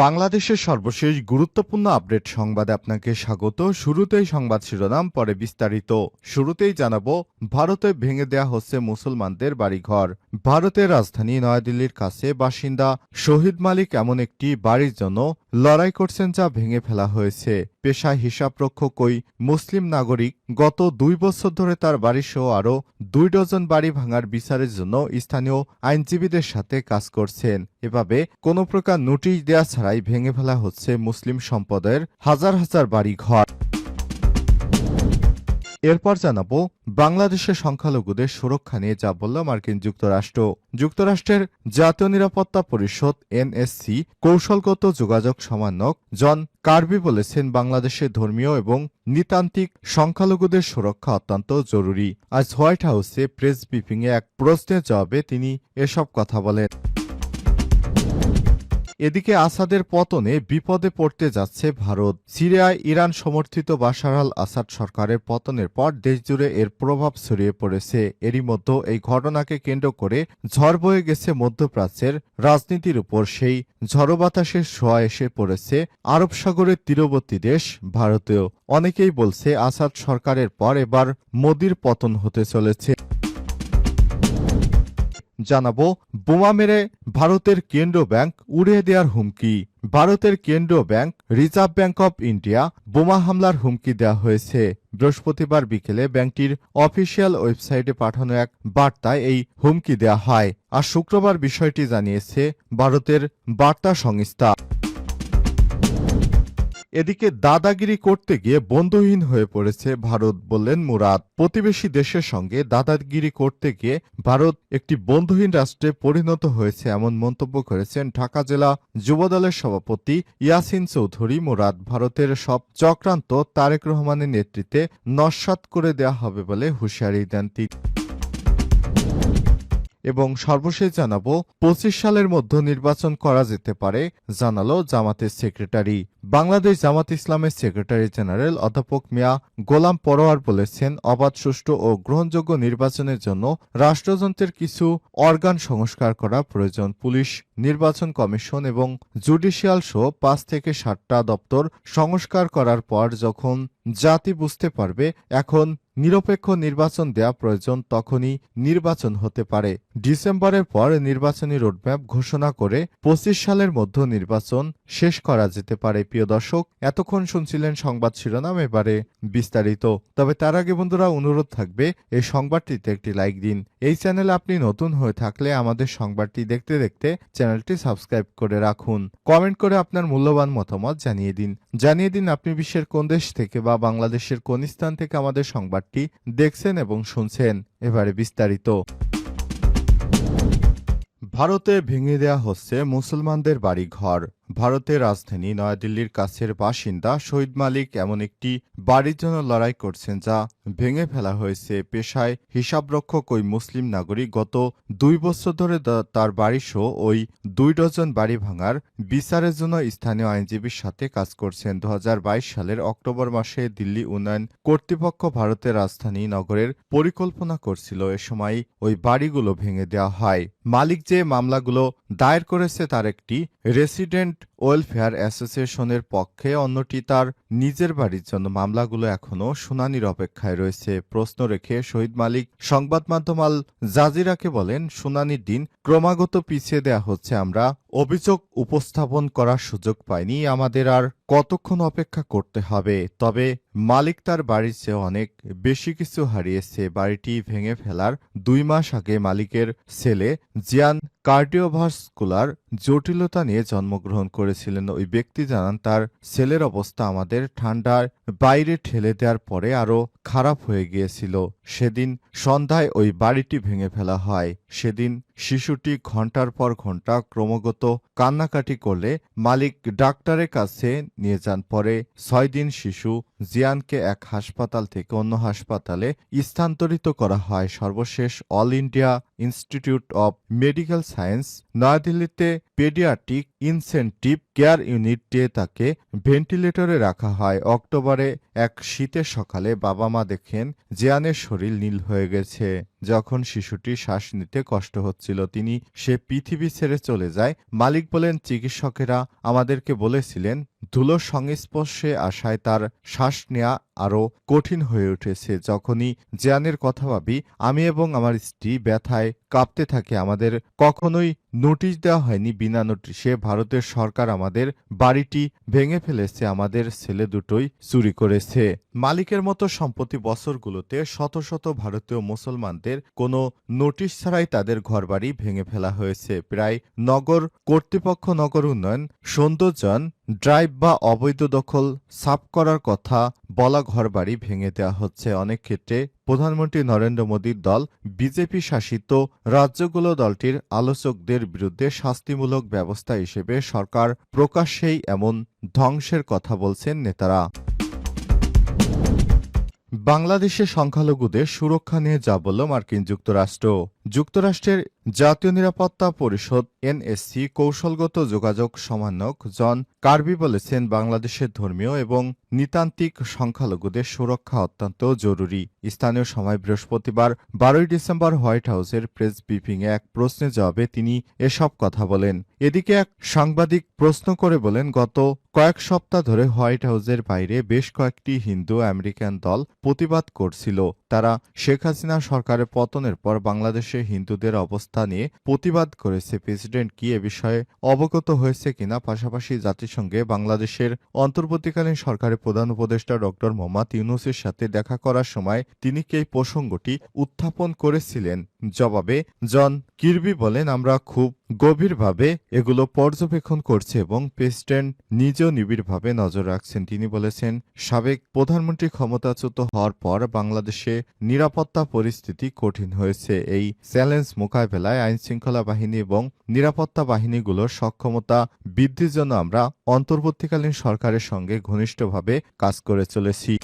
বাংলাদেশের সর্বশেষ গুরুত্বপূর্ণ আপডেট সংবাদে আপনাকে স্বাগত। শুরুতেই সংবাদ শিরোনাম, পরে বিস্তারিত। শুরুতেই জানাবো, ভারতে ভেঙে দেয়া হচ্ছে মুসলমানদের বাড়িঘর। ভারতের রাজধানী নয়াদিল্লির কাছে বাসিন্দা শহীদ মালিক এমন একটি বাড়ির জন্য লড়াই করছেন যা ভেঙে ফেলা হয়েছে। পেশায় হিসাবরক্ষক ওই মুসলিম নাগরিক গত 2 বছর ধরে তার বাড়িসহ আরও 2 ডজন বাড়ি ভাঙার বিচারের জন্য স্থানীয় আইনজীবীদের সাথে কাজ করছেন। এভাবে কোনো প্রকার নোটিশ দেয়া ছাড়াই ভেঙে ফেলা হচ্ছে মুসলিম সম্প্রদায়ের হাজার হাজার বাড়ি ঘর। এরপর জানাবো, বাংলাদেশের সংখ্যালঘুদের সুরক্ষা নিয়ে যা বলল মার্কিন যুক্তরাষ্ট্র। যুক্তরাষ্ট্রের জাতীয় নিরাপত্তা পরিষদ এনএসসি কৌশলগত যোগাযোগ সমন্বয়ক জন কার্বি বলেছেন, বাংলাদেশের ধর্মীয় এবং নৃতান্ত্রিক সংখ্যালঘুদের সুরক্ষা অত্যন্ত জরুরি। আজ হোয়াইট হাউসে প্রেস ব্রিফিংয়ে এক প্রশ্নের জবাবে তিনি এসব কথা বলেন। এদিকে আসাদের পতনে বিপদে পড়তে যাচ্ছে ভারত। সিরিয়ায় ইরান সমর্থিত বাশার আল আসাদ সরকারের পতনের পর দেশজুড়ে এর প্রভাব ছড়িয়ে পড়েছে। এরই মধ্যে এই ঘটনাকে কেন্দ্র করে ঝড় বয়ে গেছে মধ্যপ্রাচ্যের রাজনীতির উপর। সেই ঝড়ো বাতাসের ছোঁয়া এসে পড়েছে আরব সাগরের তীরবর্তী দেশ ভারতেও। অনেকেই বলছে, আসাদ সরকারের পর এবার মোদির পতন হতে চলেছে। জানাবো, বোমা মেরে ভারতের কেন্দ্রীয় ব্যাংক উড়িয়ে দেওয়ার হুমকি। ভারতের কেন্দ্রীয় bank reserve bank of India বোমা হামলার হুমকি দেওয়া হয়েছে। বৃহস্পতিবার বিকেলে ব্যাংকটির অফিসিয়াল ওয়েবসাইটে পাঠানো এক বার্তায় এই হুমকি দেওয়া হয়। আর শুক্রবার বিষয়টি জানিয়েছে ভারতের বার্তা সংস্থা। এদিকে দাদাগিরি করতে গিয়ে বন্ধুহীন হয়ে পড়েছে ভারত, বললেন মুরাদ। প্রতিবেশী দেশের সঙ্গে দাদাগিরি করতে গিয়ে ভারত একটি বন্ধুহীন রাষ্ট্রে পরিণত হয়েছে, এমন মন্তব্য করেছেন ঢাকা জেলা যুবদলের সভাপতি ইয়াসিন চৌধুরী মুরাদ। ভারতের সব চক্রান্ত তারেক রহমানের নেতৃত্বে নস্যাৎ করে দেওয়া হবে বলে হুঁশিয়ারি দেন তিনি। এবং সর্বশেষ জানাবো, 25 সালের মধ্যে নির্বাচন করা যেতে পারে, জানালো জামাতের সেক্রেটারি। বাংলাদেশ জামাত ইসলামের সেক্রেটারি জেনারেল অধ্যাপক মিয়া গোলাম পরোয়ার বলেছেন, অবাধ, সুষ্ঠু ও গ্রহণযোগ্য নির্বাচনের জন্য রাষ্ট্রযন্ত্রের কিছু অর্গান সংস্কার করা প্রয়োজন। পুলিশ, নির্বাচন কমিশন এবং জুডিশিয়াল সহ 5 থেকে 7টা দপ্তর সংস্কার করার পর যখন জাতি বুঝতে পারবে এখন নিরপেক্ষ নির্বাচন দেয়া প্রয়োজন, তখনই নির্বাচন হতে পারে। ডিসেম্বরের পর নির্বাচনী রোডম্যাপ ঘোষণা করে 25 সালের মধ্যে নির্বাচন শেষ করা যেতে পারে। প্রিয় দর্শক, এতক্ষণ শুনছিলেন সংবাদ শিরোনাম, এবারে বিস্তারিত। তবে তার আগে বন্ধুরা, অনুরোধ থাকবে এই সংবাদটিতে একটি লাইক দিন। এই চ্যানেলে আপনি নতুন হয়ে থাকলে আমাদের সংবাদটি দেখতে দেখতে চ্যানেলটি সাবস্ক্রাইব করে রাখুন। কমেন্ট করে আপনার মূল্যবান মতামত জানিয়ে দিন আপনি বিশ্বের কোন দেশ থেকে বা বাংলাদেশের কোন স্থান থেকে আমাদের সংবাদটি দেখছেন এবং শুনছেন। এবারে বিস্তারিত। ভারতে ভেঙে দেয়া হচ্ছে মুসলমানদের বাড়িঘর। ভারতের রাজধানী নয়াদিল্লির কাছের বাসিন্দা শহীদ মালিক এমন একটি বাড়ির জন্য লড়াই করছেন যা ভেঙে ফেলা হয়েছে। পেশায় হিসাবরক্ষক ওই মুসলিম নাগরিক গত 2 বছর ধরে তার বাড়িসহ ওই 2 ডজন বাড়ি ভাঙার বিচারের জন্য স্থানীয় আইনজীবীর সাথে কাজ করছেন। 2022 সালের অক্টোবর মাসে দিল্লি উন্নয়ন কর্তৃপক্ষ ভারতের রাজধানী নগরের পরিকল্পনা করছিল। এ সময় ওই বাড়িগুলো ভেঙে দেওয়া হয়। মালিক যে মামলাগুলো দায়ের করেছে তার একটি রেসিডেন্ট ওয়েলফেয়ার অ্যাসোসিয়েশনের পক্ষে, অন্যটি তার নিজের বাড়ির জন্য। মামলাগুলো এখনও শুনানির অপেক্ষায় রয়েছে। প্রশ্ন রেখে শহীদ মালিক সংবাদ মাধ্যম আল জাজিরাকে বলেন, শুনানির দিন ক্রমাগত পিছিয়ে দেয়া হচ্ছে। আমরা অভিযোগ উপস্থাপন করার সুযোগ পাইনি। আমাদের আর কতক্ষণ অপেক্ষা করতে হবে? তবে মালিক তার বাড়ির চেয়ে অনেক বেশি কিছু হারিয়েছে। বাড়িটি ভেঙে ফেলার 2 মাস আগে মালিকের ছেলে জিয়ান কার্ডিওভাস্কুলার জটিলতা নিয়ে জন্মগ্রহণ করেছিলেন। ওই ব্যক্তি জানান, তার ছেলের অবস্থা আমাদের ঠান্ডার বাইরে ঠেলে দেওয়ার পরে আরও খারাপ হয়ে গিয়েছিল। সেদিন সন্ধ্যায় ওই বাড়িটি ভেঙে ফেলা হয়। সেদিন শিশুটি ঘন্টার পর ঘন্টা ক্রমাগত কান্নাকাটি করলে মালিক ডাক্তারের কাছে নিয়ে যান। পরে 6 দিন শিশু জিয়ানকে এক হাসপাতাল থেকে অন্য হাসপাতালে স্থানান্তরিত করা হয়। সর্বশেষ all India institute of medical science নয়াদিল্লিতে পেডিয়াট্রিক ইনসেনটিভ কেয়ার ইউনিটে তাকে ভেন্টিলেটরে রাখা হয়। অক্টোবরে এক শীতের সকালে বাবা মা দেখেন জিয়ানের শরীর নীল হয়ে গেছে। যখন শিশুটি শ্বাস নিতে কষ্ট হচ্ছিল সে পৃথিবী ছেড়ে চলে যায়। মালিক বলেন, চিকিৎসকেরা আমাদেরকে বলেছিলেন ধুলোর সংস্পর্শে আসায় তার শ্বাস নেওয়া আরও কঠিন হয়ে উঠেছে। যখনই জিয়ানের কথা ভাবি আমি এবং আমার স্ত্রী ব্যথায় কাঁপতে থাকি। আমাদের কখনোই নোটিশ দেওয়া হয়নি। বিনা নোটিশে ভারতের সরকার আমাদের বাড়িটি ভেঙে ফেলেছে, আমাদের ছেলে দুটোই চুরি করেছে। মালিকের মতো সম্প্রতি বছরগুলোতে শত শত ভারতীয় মুসলমানদের কোনো নোটিশ ছাড়াই তাদের ঘরবাড়ি ভেঙে ফেলা হয়েছে। প্রায় নগর কর্তৃপক্ষ নগর উন্নয়ন, সৌন্দর্যায়ন, ড্রাইভ বা অবৈধ দখল সাফ করার কথা বলা ঘরবাড়ি ভেঙে দেওয়া হচ্ছে। অনেক ক্ষেত্রে প্রধানমন্ত্রী নরেন্দ্র মোদীর দল বিজেপি শাসিত রাজ্যগুলো দলটির আলোচকদের বিরুদ্ধে শাস্তিমূলক ব্যবস্থা হিসেবে সরকার প্রকাশ্যেই এমন ধ্বংসের কথা বলছেন নেতারা। বাংলাদেশের সংখ্যালঘুদের সুরক্ষা নিয়ে যা বলল মার্কিন যুক্তরাষ্ট্র। যুক্তরাষ্ট্রের জাতীয় নিরাপত্তা পরিষদ এনএসসি কৌশলগত যোগাযোগ সমন্বয়ক জন কার্বি বলেছেন, বাংলাদেশের ধর্মীয় এবং নৃতান্ত্রিক সংখ্যালঘুদের সুরক্ষা অত্যন্ত জরুরি। স্থানীয় সময় বৃহস্পতিবার 12 ডিসেম্বর হোয়াইট হাউসের প্রেস ব্রিফিংয়ে এক প্রশ্নের জবাবে তিনি এসব কথা বলেন। এদিকে এক সাংবাদিক প্রশ্ন করে বলেন, গত কয়েক সপ্তাহ ধরে হোয়াইট হাউসের বাইরে বেশ কয়েকটি হিন্দু আমেরিকান দল প্রতিবাদ করছিল। তারা শেখ হাসিনা সরকারের পতনের পর বাংলাদেশে হিন্দুদের অবস্থা নিয়ে প্রতিবাদ করেছে। প্রেসিডেন্ট কি এ বিষয়ে অবগত হয়েছে কিনা, পাশাপাশি জাতিসংঘে বাংলাদেশের অন্তর্বর্তীকালীন সরকারের প্রধান উপদেষ্টা ডক্টর মোহাম্মদ ইউনূসের সাথে দেখা করার সময় তিনি কি এই প্রসঙ্গটি উত্থাপন করেছিলেন? জবাবে জন কির্বি বলেন, আমরা খুব গভীরভাবে এগুলো পর্যবেক্ষণ করছি এবং প্রেসিডেন্ট নিজেও নিবিড়ভাবে নজর রাখছেন। তিনি বলেছেন, সাবেক প্রধানমন্ত্রী ক্ষমতাচ্যুত হওয়ার পর বাংলাদেশে নিরাপত্তা পরিস্থিতি কঠিন হয়েছে। এই চ্যালেঞ্জ মোকাবেলায় আইনশৃঙ্খলা বাহিনী এবং নিরাপত্তা বাহিনীগুলোর সক্ষমতা বৃদ্ধির জন্য আমরা অন্তর্বর্তীকালীন সরকারের সঙ্গে ঘনিষ্ঠভাবে কাজ করে চলেছি।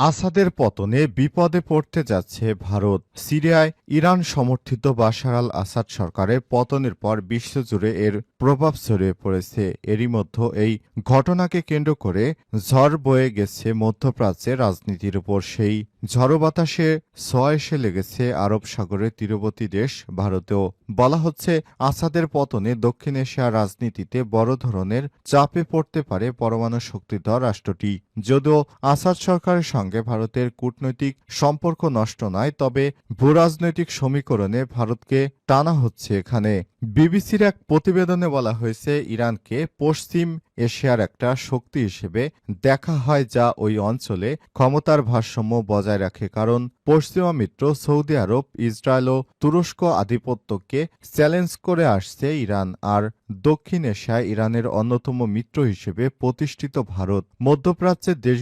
আসাদের পতনে বিপদে পড়তে যাচ্ছে ভারত। সিরিয়ায় ইরান সমর্থিত বাশার আল আসাদ সরকারের পতনের পর বিশ্বজুড়ে এর প্রভাব ছড়িয়ে পড়েছে। এরই মধ্যে এই ঘটনাকে কেন্দ্র করে ঝড় বয়ে গেছে মধ্যপ্রাচ্যের রাজনীতির উপর। সেই ঝড়ো বাতাসে ছোঁয়া এসে লেগেছে আরব সাগরের তীরবর্তী দেশ ভারতেও। বলা হচ্ছে, আসাদের পতনে দক্ষিণ এশিয়ার রাজনীতিতে বড় ধরনের চাপে পড়তে পারে পরমাণু শক্তিধর রাষ্ট্রটি। যদিও আসাদ সরকারের সঙ্গে ভারতের কূটনৈতিক সম্পর্ক নষ্ট নয়, তবে ভূরাজনৈতিক সমীকরণে ভারতকে টানা হচ্ছে এখানে। বিবিসির এক প্রতিবেদনে বলা হয়েছে, ইরানকে পশ্চিম এশিয়ার একটা শক্তি হিসেবে দেখা হয় যা ওই অঞ্চলে ক্ষমতার ভারসাম্য বজায় রাখে। কারণ পশ্চিমা মিত্র সৌদি আরব, ইসরায়েল ও তুরস্ক আধিপত্যকে চ্যালেঞ্জ করে আসছে ইরান। আর দক্ষিণ এশিয়ায় ইরানের অন্যতম মিত্র হিসেবে প্রতিষ্ঠিত ভারত। মধ্যপ্রাচ্যের দেশ